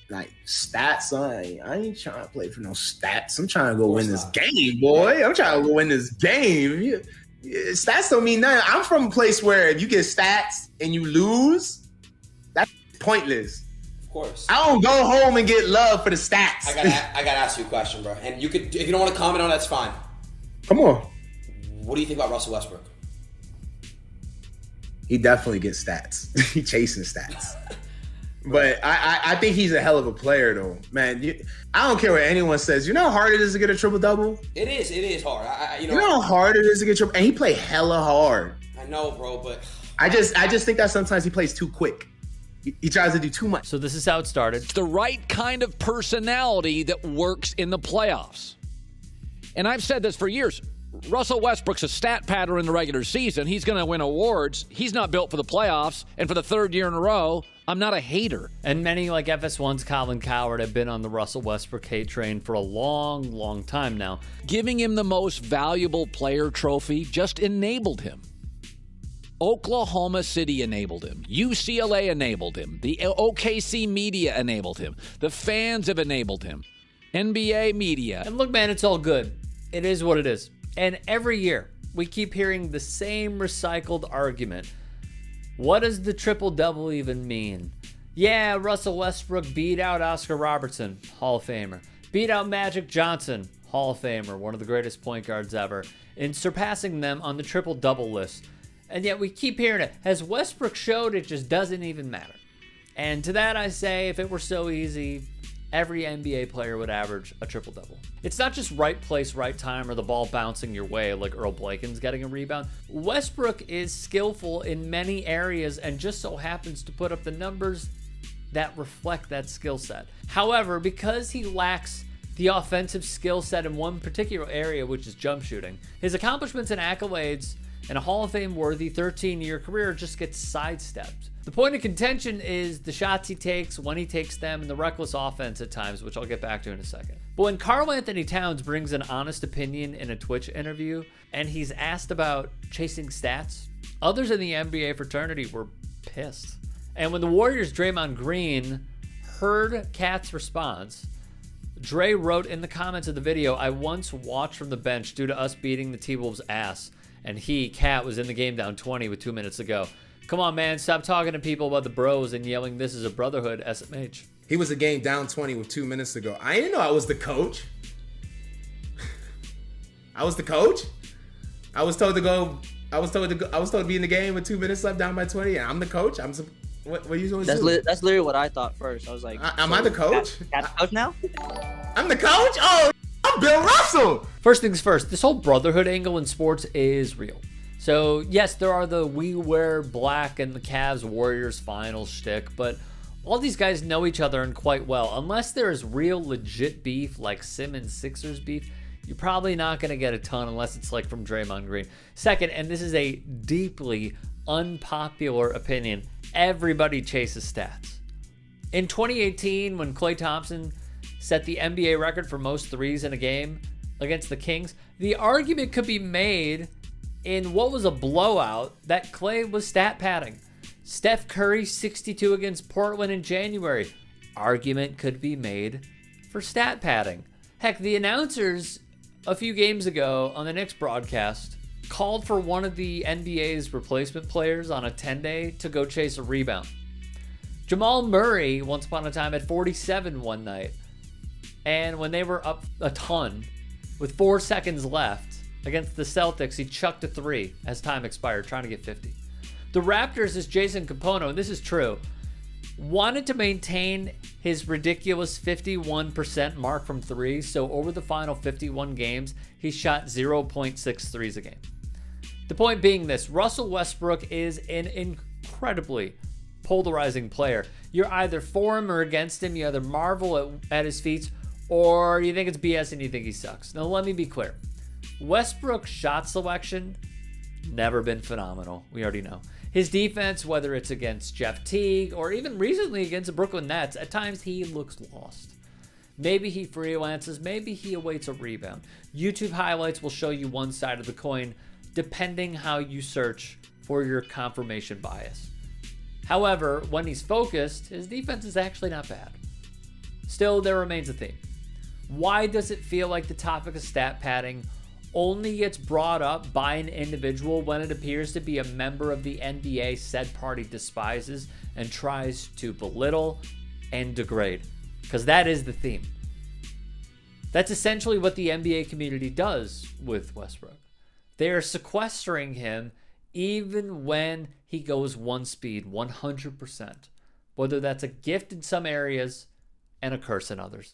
like stats. I ain't trying to play for no stats. I'm trying to go win this game, boy. I'm trying to go win this game. Stats don't mean nothing. I'm from a place where if you get stats and you lose, that's pointless. Of course. I don't go home and get love for the stats. I gotta ask you a question, bro. And you could, if you don't want to comment on it, that's fine. Come on. What do you think about Russell Westbrook? He definitely gets stats. He chasing stats. But I think he's a hell of a player, though, man. I don't care what anyone says. You know how hard it is to get a triple double. It is hard. You know how hard it is to get triple, and he played hella hard. I know, bro, but I just think that sometimes he plays too quick. He tries to do too much. So this is how it started. It's the right kind of personality that works in the playoffs. And I've said this for years. Russell Westbrook's a stat patter in the regular season. He's going to win awards. He's not built for the playoffs. And for the third year in a row, I'm not a hater. And many like FS1's Colin Coward have been on the Russell Westbrook hate train for a long, long time now. Giving him the most valuable player trophy just enabled him. Oklahoma City enabled him. UCLA enabled him. The OKC media enabled him. The fans have enabled him. NBA media. And look, man, it's all good. It is what it is. And every year, we keep hearing the same recycled argument. What does the triple-double even mean? Yeah, Russell Westbrook beat out Oscar Robertson, Hall of Famer. Beat out Magic Johnson, Hall of Famer, one of the greatest point guards ever, in surpassing them on the triple-double list. And yet we keep hearing it. Has Westbrook showed it just doesn't even matter? And to that I say, if it were so easy, every NBA player would average a triple-double. It's not just right place, right time, or the ball bouncing your way like Earl Blaken's getting a rebound. Westbrook is skillful in many areas and just so happens to put up the numbers that reflect that skill set. However, because he lacks the offensive skill set in one particular area, which is jump shooting, his accomplishments and accolades and a Hall of Fame-worthy 13-year career just gets sidestepped. The point of contention is the shots he takes, when he takes them, and the reckless offense at times, which I'll get back to in a second. But when Karl-Anthony Towns brings an honest opinion in a Twitch interview, and he's asked about chasing stats, others in the NBA fraternity were pissed. And when the Warriors' Draymond Green heard Cat's response, Dre wrote in the comments of the video, "I once watched from the bench due to us beating the T-Wolves' ass, and he, Cat, was in the game down 20 with 2 minutes to go. Come on, man, stop talking to people about the bros and yelling this is a brotherhood, SMH." He was a game down 20 with 2 minutes to go. I didn't know I was the coach. I was the coach. I was told to be in the game with 2 minutes left, down by 20, and I'm the coach. What are you doing? That's literally what I thought first. I was like, am I the coach? Cat's coach now? I'm the coach? Oh, I'm Bill Russell. First things first, this whole brotherhood angle in sports is real. So, yes, there are the we wear black and the Cavs Warriors finals shtick, but all these guys know each other and quite well. Unless there is real legit beef like Simmons Sixers beef, you're probably not going to get a ton unless it's like from Draymond Green. Second, and this is a deeply unpopular opinion, everybody chases stats. In 2018, when Klay Thompson set the NBA record for most threes in a game against the Kings, the argument could be made in what was a blowout that Klay was stat padding. Steph Curry 62 against Portland in January. Argument could be made for stat padding. Heck, the announcers a few games ago on the Knicks broadcast called for one of the NBA's replacement players on a 10-day to go chase a rebound. Jamal Murray once upon a time had 47 one night. And when they were up a ton with 4 seconds left, against the Celtics, he chucked a three as time expired, trying to get 50. The Raptors' Jason Capono, and this is true, wanted to maintain his ridiculous 51% mark from three, so over the final 51 games, he shot 0.6 threes a game. The point being this, Russell Westbrook is an incredibly polarizing player. You're either for him or against him. You either marvel at his feats, or you think it's BS and you think he sucks. Now, let me be clear. Westbrook's shot selection, never been phenomenal. We already know. His defense, whether it's against Jeff Teague or even recently against the Brooklyn Nets, at times he looks lost. Maybe he freelances. Maybe he awaits a rebound. YouTube highlights will show you one side of the coin, depending how you search for your confirmation bias. However, when he's focused, his defense is actually not bad. Still, there remains a theme. Why does it feel like the topic of stat padding only gets brought up by an individual when it appears to be a member of the NBA said party despises and tries to belittle and degrade? Because that is the theme. That's essentially what the NBA community does with Westbrook. They are sequestering him even when he goes one speed 100%. Whether that's a gift in some areas and a curse in others.